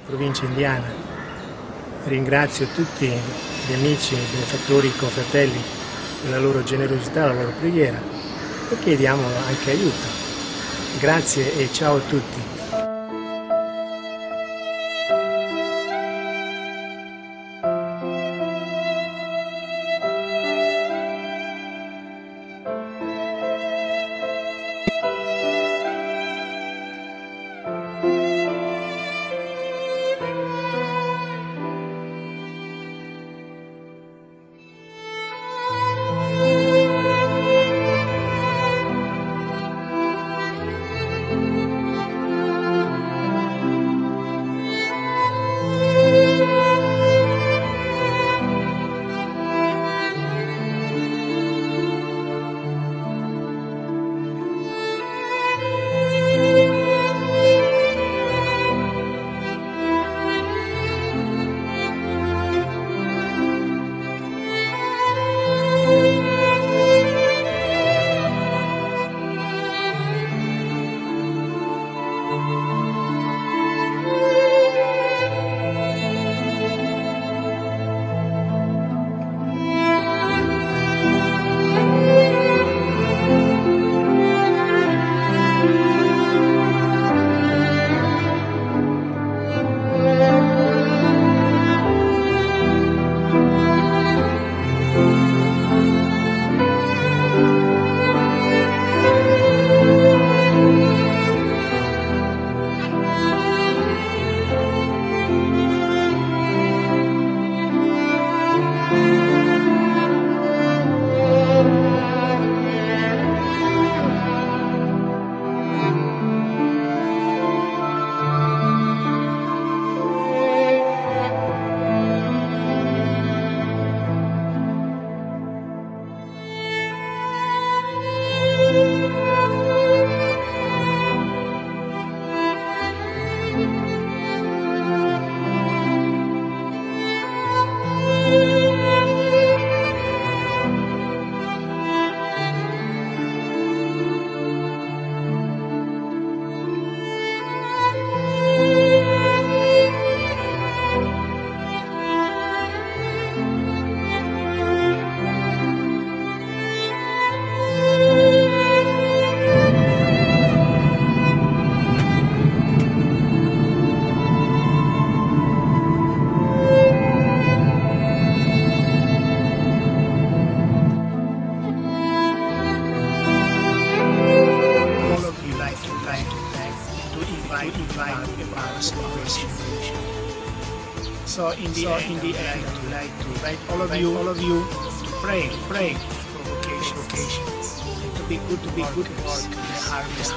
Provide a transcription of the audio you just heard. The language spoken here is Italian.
provincia indiana. Ringrazio tutti gli amici, i benefattori, i confratelli per la loro generosità, la loro preghiera e chiediamo anche aiuto. Grazie e ciao a tutti. So in the end, I would like to invite all of you to pray for vocations. To be good workers in the harvest.